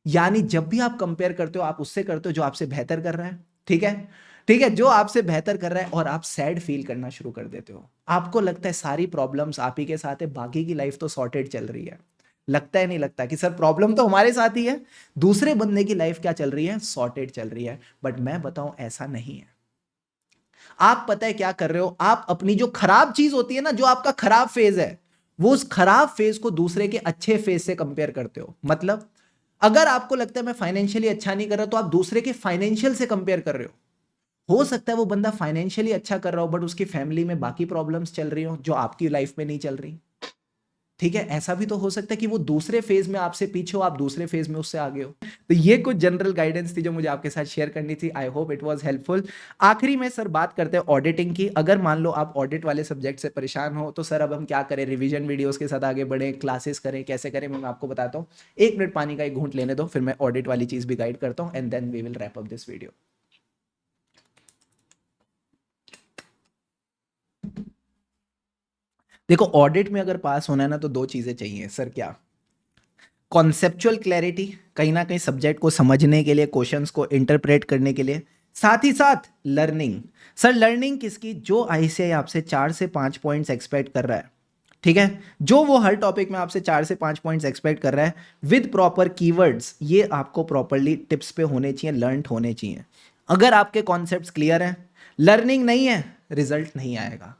यानी जब भी आप कंपेयर करते हो, आप उससे करते हो जो आपसे बेहतर कर रहा है। ठीक है, ठीक है, जो आपसे बेहतर कर रहा है, और आप सैड फील करना शुरू कर देते हो। आपको लगता है सारी प्रॉब्लम्स आप ही के साथ है, बाकी की लाइफ तो सॉर्टेड चल रही है। लगता है नहीं लगता कि सर प्रॉब्लम तो हमारे साथ ही है, दूसरे बंदे की लाइफ क्या चल रही है, सॉर्टेड चल रही है। बट मैं बताऊं ऐसा नहीं है। आप पता है क्या कर रहे हो, आप अपनी जो खराब चीज होती है ना, जो आपका खराब फेज है, वो उस खराब फेज को दूसरे के अच्छे फेज से कंपेयर करते हो। मतलब अगर आपको लगता है मैं फाइनेंशियली अच्छा नहीं कर रहा, तो आप दूसरे के फाइनेंशियल से कंपेयर कर रहे हो सकता है वो बंदा फाइनेंशियली अच्छा कर रहा हो, बट उसकी फैमिली में बाकी प्रॉब्लम्स चल रही हो जो आपकी लाइफ में नहीं चल रही। ठीक है, ऐसा भी तो हो सकता है कि वो दूसरे फेज में आपसे पीछे हो, आप दूसरे फेज में उससे आगे हो। तो ये कुछ जनरल गाइडेंस थी जो मुझे आपके साथ शेयर करनी थी। I hope it was helpful. आखिरी में सर बात करते हैं ऑडिटिंग की। अगर मान लो आप ऑडिट वाले सब्जेक्ट से परेशान हो, तो सर अब हम क्या करें, रिवीजन वीडियोस के साथ आगे बढ़े, क्लासेस करें, कैसे करें, मैं आपको बताता हूँ। 1 मिनट पानी का एक घूंट लेने दो, फिर मैं ऑडिट वाली चीज भी गाइड करता हूँ, and then we will wrap up this video. देखो, ऑडिट में अगर पास होना है ना, तो 2 चीजें चाहिए सर। क्या? कॉन्सेप्चुअल क्लैरिटी, कहीं ना कहीं सब्जेक्ट को समझने के लिए, क्वेश्चंस को इंटरप्रेट करने के लिए, साथ ही साथ लर्निंग। सर लर्निंग किसकी? जो आईसीआई आपसे 4 से 5 पॉइंट्स एक्सपेक्ट कर रहा है। ठीक है, जो वो हर टॉपिक में आपसे 4 से 5 पॉइंट्स एक्सपेक्ट कर रहा है, विद प्रॉपर कीवर्ड्स, ये आपको प्रॉपरली टिप्स पे होने चाहिए, लर्न होने चाहिए। अगर आपके कॉन्सेप्ट्स क्लियर हैं, लर्निंग नहीं है, रिजल्ट नहीं आएगा।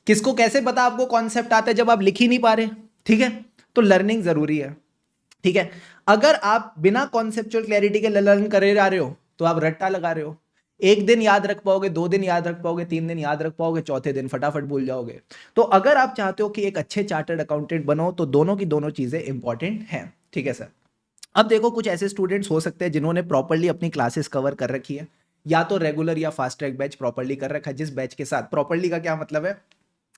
किसको कैसे पता आपको कॉन्सेप्ट आता है जब आप लिख ही नहीं पा रहे? ठीक है, तो लर्निंग जरूरी है। ठीक है, अगर आप बिना कॉन्सेप्चुअल क्लैरिटी के लर्न करे जा रहे हो, तो आप रट्टा लगा रहे हो। 1 दिन याद रख पाओगे, 2 दिन याद रख पाओगे, 3 दिन याद रख पाओगे, चौथे दिन फटाफट भूल जाओगे। तो अगर आप चाहते हो कि एक अच्छे चार्टर्ड अकाउंटेंट बनो, तो दोनों की दोनों चीजें इंपॉर्टेंट हैं। ठीक है सर। अब देखो, कुछ ऐसे स्टूडेंट्स हो सकते हैं जिन्होंने प्रॉपरली अपनी क्लासेस कवर कर रखी है, या तो रेगुलर या फास्ट ट्रैक बैच प्रॉपरली कर रखा है। जिस बैच के साथ, प्रॉपरली का क्या मतलब है,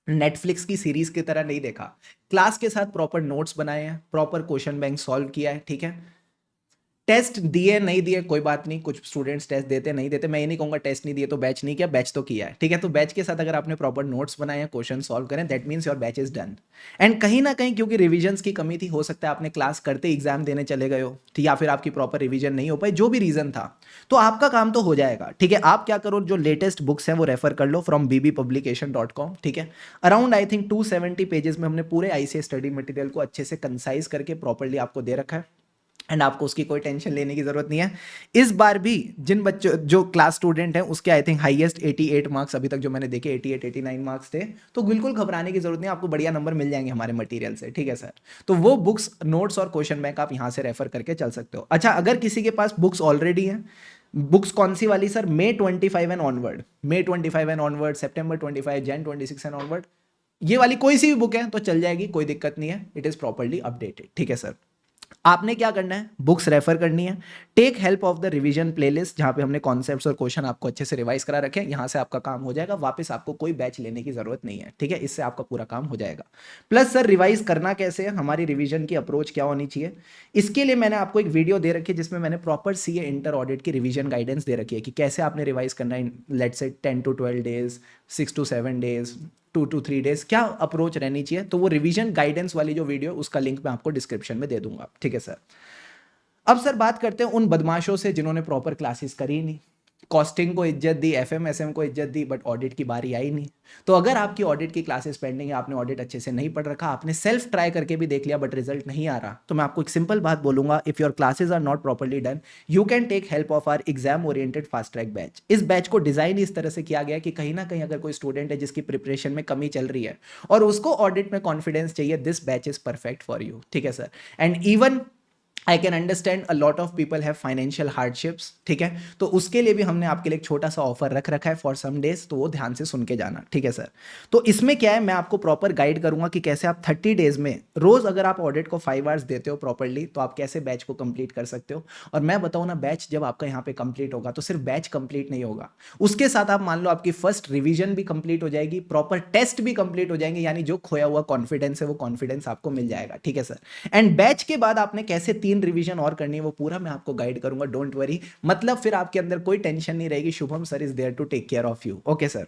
नेटफ्लिक्स की सीरीज की तरह नहीं देखा, क्लास के साथ प्रॉपर नोट्स बनाए हैं, प्रॉपर क्वेश्चन बैंक सॉल्व किया है। ठीक है, टेस्ट दिए नहीं दिए कोई बात नहीं, कुछ स्टूडेंट्स टेस्ट देते नहीं देते, मैं ये नहीं कहूंगा टेस्ट नहीं दिए तो बैच नहीं किया, बैच तो किया है, ठीक है। तो बैच के साथ अगर आपने प्रॉपर नोट्स बनाए, क्वेश्चन सॉल्व करें, that means your batch is done. And कहीं ना कहीं क्योंकि रिविजन्स की कमी थी, हो सकता है आपने क्लास करते एग्जाम देने चले गए हो, ठीक, या फिर आपकी प्रॉपर रिविजन नहीं हो पाई, जो भी रीजन था, तो आपका काम तो हो जाएगा, ठीक है। आप क्या करो, जो लेटेस्ट बुक्स हैं वो रेफर कर लो फ्रॉम bbpublication.com, ठीक है। अराउंड आई थिंक 270 पेजेस में हमने पूरे आईसीएस स्टडी मटेरियल को अच्छे से कंसाइज करके प्रॉपर्ली आपको दे रखा है, एंड आपको उसकी कोई टेंशन लेने की जरूरत नहीं है। इस बार भी जिन बच्चों जो क्लास स्टूडेंट हैं उसके आई थिंक हाईएस्ट 88 मार्क्स अभी तक जो मैंने देखे, 88 89 मार्क्स थे, तो बिल्कुल घबराने की जरूरत नहीं है, आपको बढ़िया नंबर मिल जाएंगे हमारे मटेरियल से, ठीक है सर। तो वो बुक्स, नोट्स और क्वेश्चन बैंक आप यहाँ से रेफर करके चल सकते हो। अच्छा, अगर किसी के पास बुक्स ऑलरेडी हैं, बुक्स कौन सी वाली sir? May 25 and onward, May 25 and onward, September 25, Jan 26 and onward, ये वाली कोई सी भी बुक है तो चल जाएगी, कोई दिक्कत नहीं है, इट इज प्रॉपर्ली अपडेटेड, ठीक है सर। आपने क्या करना है, बुक्स रेफर करनी है, take help of the revision playlist, जहां पे हमने कॉन्सेप्ट्स और क्वेश्चन आपको अच्छे से रिवाइज करा रखे हैं, यहां से आपका काम हो जाएगा, वापस आपको कोई बैच लेने की जरूरत नहीं है, ठीक है, इससे आपका पूरा काम हो जाएगा। प्लस सर रिवाइज करना कैसे है, हमारी रिवीजन की अप्रोच क्या होनी चाहिए, इसके लिए मैंने आपको एक वीडियो दे रखी है जिसमें मैंने प्रॉपर सीए इंटर ऑडिट की रिवीजन गाइडेंस दे रखी है कि कैसे आपने रिवाइज करना है, let's say 10 to 12 days, 6 to 7 days, 2 to 3 days, क्या अप्रोच रहनी चाहिए। तो वो रिवीजन गाइडेंस वाली जो वीडियो, उसका लिंक मैं आपको डिस्क्रिप्शन में दे दूंगा, ठीक है सर। अब सर बात करते हैं उन बदमाशों से जिन्होंने प्रॉपर क्लासेस करी नहीं, कॉस्टिंग को इज्जत दी, एफएमएसएम को इज्जत दी, बट ऑडिट की बारी आई नहीं। तो अगर आपकी ऑडिट की क्लासेस पेंडिंग है, आपने ऑडिट अच्छे से नहीं पढ़ रखा, आपने सेल्फ ट्राई करके भी देख लिया बट रिजल्ट नहीं आ रहा, तो मैं आपको एक सिंपल बात बोलूंगा, if your classes are not properly done, you can take help of our exam oriented fast track batch. इस बैच को डिजाइन इस तरह से किया गया कि कहीं ना कहीं अगर कोई स्टूडेंट है जिसकी प्रिपरेशन में कमी चल रही है और उसको ऑडिट में कॉन्फिडेंस चाहिए, this batch is perfect for you, ठीक है sir. And even I can understand a lot of people have financial hardships, ठीक है, तो उसके लिए भी हमने आपके लिए एक छोटा सा ऑफर रख रखा है फॉर सम डेज, तो वो ध्यान से सुन के जाना, ठीक है सर। तो इसमें क्या है, मैं आपको प्रॉपर गाइड करूंगा कि कैसे आप 30 डेज में रोज अगर आप ऑडिट को 5 आवर्स देते हो प्रॉपरली, तो आप कैसे बैच को कंप्लीट कर सकते हो। और मैं बताऊं ना, बैच जब आपका यहाँ पे कंप्लीट होगा तो सिर्फ बैच कंप्लीट नहीं होगा, उसके साथ आप मान लो आपकी फर्स्ट रिवीजन भी कंप्लीट हो जाएगी, प्रॉपर टेस्ट भी कंप्लीट हो जाएंगे, यानी जो खोया हुआ कॉन्फिडेंस है वो कॉन्फिडेंस आपको मिल जाएगा, ठीक है सर। एंड बैच के बाद आपने कैसे 3 रिवीजन और करनी है वो पूरा मैं आपको गाइड करूंगा, डोंट वरी, मतलब फिर आपके अंदर कोई टेंशन नहीं रहेगी, Shubham sir is there to take care of you, okay sir.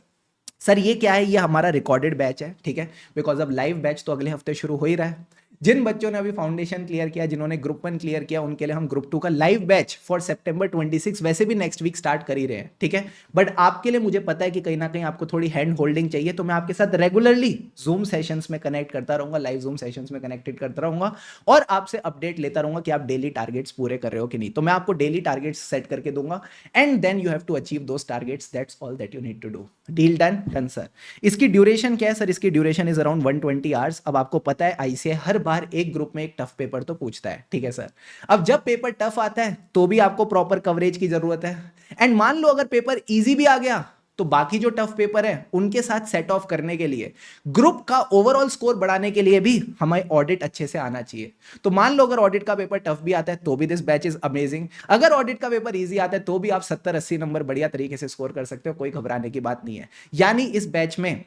Sir ये क्या है, ये हमारा रिकॉर्डेड बैच है, ठीक है, बिकॉज अब लाइव बैच तो अगले हफ्ते शुरू हो ही रहा है। जिन बच्चों ने अभी फाउंडेशन क्लियर किया, जिन्होंने ग्रुप 1 क्लियर किया, उनके लिए हम ग्रुप 2 का लाइव बैच फॉर September 26 वैसे भी नेक्स्ट वीक स्टार्ट कर ही रहे हैं, ठीक है। बट आपके लिए मुझे पता है कि कहीं ना कहीं आपको थोड़ी हैंड होल्डिंग चाहिए, तो मैं आपके साथ रेगुलरली जूम सेशंस में कनेक्ट करता रहूंगा, लाइव जूम सेशंस में कनेक्टेड करता रहूंगा, और आपसे अपडेट लेता रहूंगा कि आप डेली टारगेट्स पूरे कर रहे हो कि नहीं। तो मैं आपको डेली टारगेट्स सेट करके दूंगा, and then you have to achieve those targets, that's all that you need to do. Deal done? Done sir. इसकी ड्यूरेशन क्या है सर? इसकी ड्यूरेशन इज अराउंड 120 आवर्स। अब आपको पता है आईसीए हर बार एक ग्रुप में एक टफ पेपर तो पूछता है, ठीक है सर। अब जब पेपर टफ आता है तो भी आपको प्रॉपर कवरेज की जरूरत है, एंड मान लो अगर पेपर इजी भी आ गया तो बाकी जो टफ पेपर है उनके साथ सेट ऑफ करने के लिए, ग्रुप का ओवरऑल स्कोर बढ़ाने के लिए भी हमें ऑडिट अच्छे से आना चाहिए। तो मान लो अगर ऑडिट का पेपर टफ भी आता है तो भी दिस बैच इज अमेजिंग, अगर ऑडिट का पेपर इजी आता है तो भी आप 70-80 नंबर बढ़िया तरीके से स्कोर कर सकते हो, कोई घबराने की बात नहीं है। यानी इस बैच में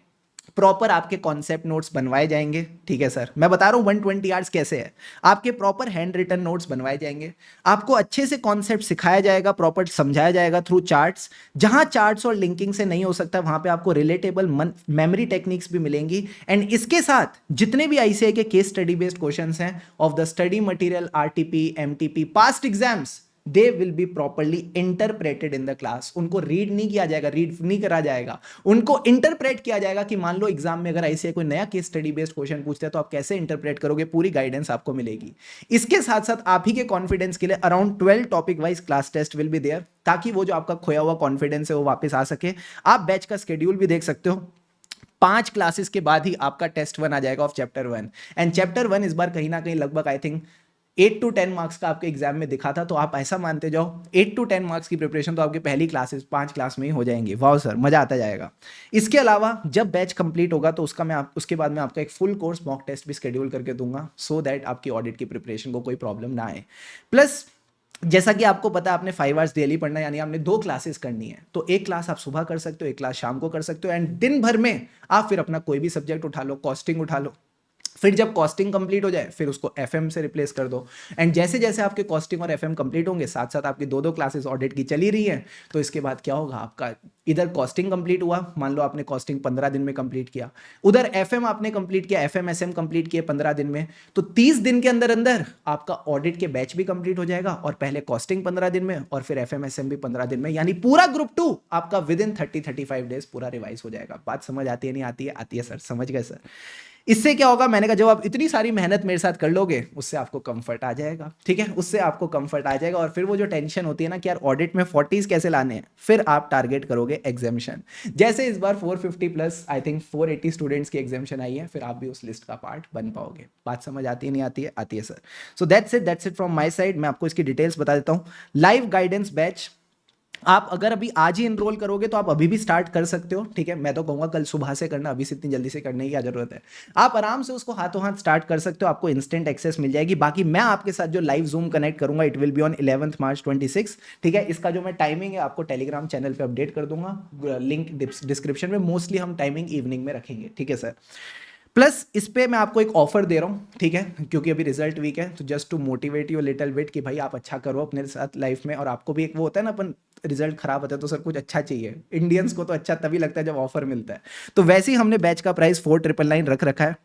प्रॉपर आपके कॉन्सेप्ट नोट्स बनवाए जाएंगे, ठीक है सर। मैं बता रहा हूं 120 आवर्स कैसे है, आपके प्रॉपर हैंड रिटन नोट्स बनवाए जाएंगे, आपको अच्छे से कॉन्सेप्ट सिखाया जाएगा, प्रॉपर समझाया जाएगा थ्रू चार्ट्स, जहां चार्ट्स और लिंकिंग से नहीं हो सकता वहां पे आपको रिलेटेबल मेमोरी टेक्निक्स भी मिलेंगी। एंड इसके साथ जितने भी आईसीआई के केस स्टडी बेस्ड क्वेश्चंस हैं of the study material, RTP, MTP, past exams, they will be properly interpreted in the class। उनको रीड नहीं किया जाएगा, रीड नहीं करा जाएगा, उनको इंटरप्रेट किया जाएगा कि मान लो एग्जाम में अगर ऐसे कोई नया केस स्टडी बेस्ड क्वेश्चन पूछते हैं तो आप कैसे इंटरप्रेट करोगे, पूरी गाइडेंस आपको मिलेगी। इसके साथ साथ आप ही के कॉन्फिडेंस के लिए around 12 topic wise class test will be there, ताकि वो जो आपका खोया हुआ कॉन्फिडेंस है वो वापस आ सके। आप बैच का स्केड्यूल भी देख सकते हो, 5 क्लासेस के बाद ही आपका टेस्ट 1 आ जाएगा ऑफ चैप्टर 1, एंड चैप्टर 1 इस बार कहीं ना कहीं लगभग आई थिंक 8 to 10 मार्क्स का आपके एग्जाम में दिखा था, तो आप ऐसा मानते जाओ 8 to 10 मार्क्स की प्रिपरेशन तो आपकी पहली क्लासेस 5 क्लास में ही हो जाएंगी। वाह सर, मजा आता जाएगा। इसके अलावा जब बैच कंप्लीट होगा तो उसके बाद मैं आपका एक फुल कोर्स मॉक टेस्ट भी शेड्यूल करके दूंगा, सो दैट आपकी ऑडिट की प्रिपरेशन को कोई प्रॉब्लम ना आए। प्लस जैसा कि आपको पता है आपने 5 आवर्स डेली पढ़ना है, यानी आपने 2 क्लासेस करनी है, तो एक क्लास आप सुबह कर सकते हो, एक क्लास शाम को कर सकते हो, एंड दिन भर में आप फिर अपना कोई भी सब्जेक्ट उठा लो, कॉस्टिंग उठा लो, फिर जब कॉस्टिंग कंप्लीट हो जाए फिर उसको एफएम से रिप्लेस कर दो। एंड जैसे जैसे आपके कॉस्टिंग और एफएम कंप्लीट होंगे, साथ साथ आपकी दो दो क्लासेस ऑडिट की चली रही हैं, तो इसके बाद क्या होगा, आपका इधर कॉस्टिंग कंप्लीट हुआ, मान लो आपने कॉस्टिंग 15 दिन में कंप्लीट किया, उधर एफएम आपने कंप्लीट किया, एफएम एसएम कंप्लीट किए 15 दिन में, तो 30 दिन के अंदर अंदर आपका ऑडिट के बैच भी कंप्लीट हो जाएगा, और पहले कॉस्टिंग 15 दिन में और फिर एफएम एसएम भी 15 दिन में, यानी पूरा ग्रुप 2 आपका विद इन 30-35 डेज पूरा रिवाइज हो जाएगा। बात समझ आती है नहीं आती है? आती है सर, समझ गए सर। इससे क्या होगा, मैंने कहा जब आप इतनी सारी मेहनत मेरे साथ कर लोगे, उससे आपको कंफर्ट आ जाएगा, ठीक है, उससे आपको कंफर्ट आ जाएगा। और फिर वो जो टेंशन होती है ना कि यार ऑडिट में 40s कैसे लाने हैं, फिर आप टारगेट करोगे एग्जामिशन। जैसे इस बार 450 प्लस आई थिंक 480 स्टूडेंट्स की एग्जामिशन आई है, फिर आप भी उस लिस्ट का पार्ट बन पाओगे। बात समझ आती है नहीं आती है? आती है sir. So that's it from my side. मैं आपको इसकी डिटेल्स बता देता हूँ। लाइव गाइडेंस बैच आप अगर अभी आज ही एनरोल करोगे तो आप अभी भी स्टार्ट कर सकते हो, ठीक है, मैं तो कहूंगा कल सुबह से करना, अभी से इतनी जल्दी से करने की क्या जरूरत है। आप आराम से उसको हाथों हाथ स्टार्ट कर सकते हो, आपको इंस्टेंट एक्सेस मिल जाएगी। बाकी मैं आपके साथ जो लाइव जूम कनेक्ट करूंगा, इट विल बी ऑन 11 मार्च 26, ठीक है। इसका जो मैं टाइमिंग है आपको टेलीग्राम चैनल पे अपडेट कर दूंगा, लिंक डिस्क्रिप्शन में। मोस्टली हम टाइमिंग इवनिंग में रखेंगे, ठीक है सर। प्लस इस पे मैं आपको एक ऑफर दे रहा हूँ, ठीक है, क्योंकि अभी रिजल्ट वीक है, तो just to motivate you little bit कि भाई आप अच्छा करो अपने साथ लाइफ में, और आपको भी एक वो होता है ना, अपन रिजल्ट खराब होता है तो सर कुछ अच्छा चाहिए, इंडियंस को तो अच्छा तभी लगता है जब ऑफर मिलता है। तो वैसे ही हमने बैच का प्राइस 4999 रख रखा है।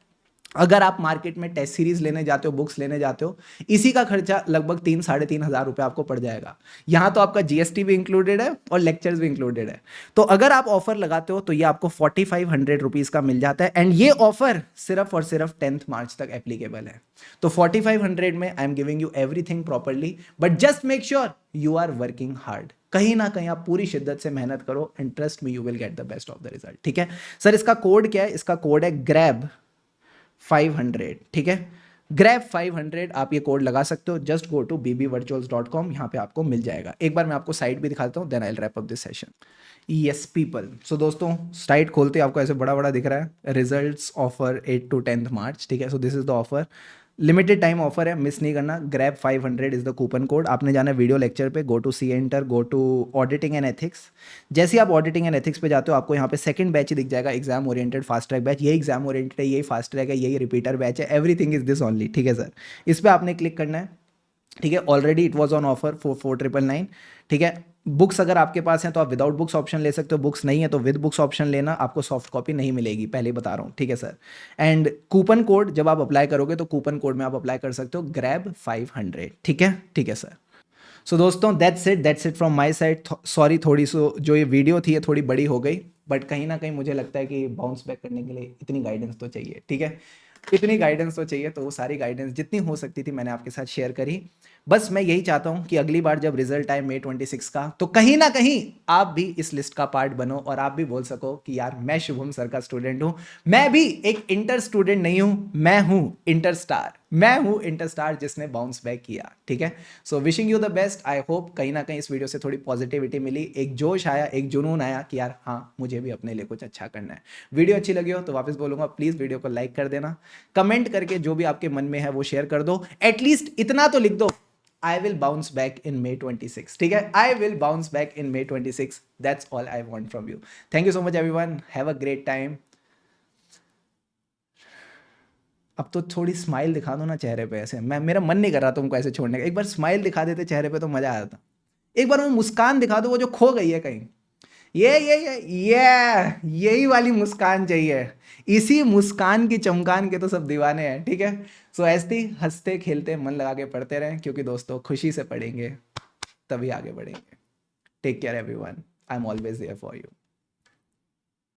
अगर आप मार्केट में टेस्ट सीरीज लेने जाते हो, बुक्स लेने जाते हो, इसी का खर्चा लगभग 3-3.5 हज़ार रुपये आपको पड़ जाएगा। यहाँ तो आपका जीएसटी भी इंक्लूडेड है और लेक्चर्स भी इंक्लूडेड है। तो अगर आप ऑफर लगाते हो तो ये आपको 4500 रुपीज़ का मिल जाता है। एंड ये ऑफर सिर्फ और सिर्फ 10th मार्च तक एप्लीकेबल है। तो 4500 में I am giving you everything properly, but just make sure you are working hard. कहीं ना कहीं आप पूरी शिद्दत से मेहनत करो, and trust me you will get the best of the result, ठीक है सर। इसका कोड क्या है? इसका कोड है ग्रैब 500, ठीक है, ग्रैब 500। आप ये कोड लगा सकते हो, जस्ट गो टू bbvirtuals.com, यहाँ पे आपको मिल जाएगा। एक बार मैं आपको साइट भी दिखाता हूँ, then I will wrap up this session. Yes people, so दोस्तों साइट खोलते ही आपको ऐसे बड़ा बड़ा दिख रहा है, results offer 8 to 10th March, ठीक है। So this is the offer, limited time offer है, मिस नहीं करना। Grab 500 is the coupon code. आपने जाना है वीडियो लेक्चर पे, go to C enter, go to auditing and ethics. जैसे ही आप ऑडिटिंग एंड एथिक्स पे जाते हो, आपको यहाँ पे सेकंड बैच ही दिख जाएगा, exam oriented fast track batch. यही एग्जाम ओरिएंटेड है, यही फास्ट ट्रैक है, यही रिपीटर बैच है, एवरीथिंग इज दिस ओनली, ठीक है सर। इस पर आपने क्लिक करना है, ठीक है। Already it was on offer for 4999, ठीक है। बुक्स अगर आपके पास हैं तो आप विदाउट बुक्स ऑप्शन ले सकते हो, बुक्स नहीं है तो विद बुक्स ऑप्शन लेना, आपको सॉफ्ट कॉपी नहीं मिलेगी, पहले ही बता रहा हूँ, ठीक है सर। एंड कूपन कोड जब आप अप्लाई करोगे तो कूपन कोड में आप अप्लाई कर सकते हो ग्रैब 500, ठीक है, ठीक है सर। सो दोस्तों that's it from my side. Sorry थोड़ी सो जो ये वीडियो थी ये थोड़ी बड़ी हो गई, बट कहीं ना कहीं मुझे लगता है कि बाउंस बैक करने के लिए इतनी गाइडेंस तो चाहिए, ठीक है, इतनी गाइडेंस तो चाहिए। तो वो सारी गाइडेंस जितनी हो सकती थी मैंने आपके साथ शेयर करी। बस मैं यही चाहता हूं कि अगली बार जब रिजल्ट आए May 26 का, तो कहीं ना कहीं आप भी इस लिस्ट का पार्ट बनो, और आप भी बोल सको कि यार मैं शुभम सर का स्टूडेंट हूं, मैं भी एक इंटर स्टूडेंट नहीं हूं, मैं हूं इंटर स्टार, मैं हूं इंटर स्टार जिसने बाउंस बैक किया, ठीक है। So wishing you the best. I hope कहीं ना कहीं इस वीडियो से थोड़ी पॉजिटिविटी मिली, एक जोश आया, एक जुनून आया कि यार हाँ मुझे भी अपने लिए कुछ अच्छा करना है। वीडियो अच्छी लगी हो तो वापस बोलूंगा, प्लीज वीडियो को लाइक कर देना, कमेंट करके जो भी आपके मन में है वो शेयर कर दो, एटलीस्ट इतना तो लिख दो, I will bounce back in May 26, ठीक है, I will bounce back in May 26. That's all I want from you. Thank you so much everyone. Have a great time. अब तो थोड़ी स्माइल दिखा दो ना चेहरे पे, ऐसे मैं, मेरा मन नहीं कर रहा तुमको ऐसे छोड़ने का। एक बार स्माइल दिखा देते चेहरे पे तो मजा आ जाता। एक बार वो मुस्कान दिखा दो, वो जो खो गई है कहीं। यही वाली मुस्कान चाहिए। इसी मुस्कान की चमकान के तो सब दीवाने हैं, ठीक है। सो ऐसे ही हंसते खेलते मन लगा के पढ़ते रहें, क्योंकि दोस्तों खुशी से पढ़ेंगे तभी आगे बढ़ेंगे। Take care everyone, I am always there for you.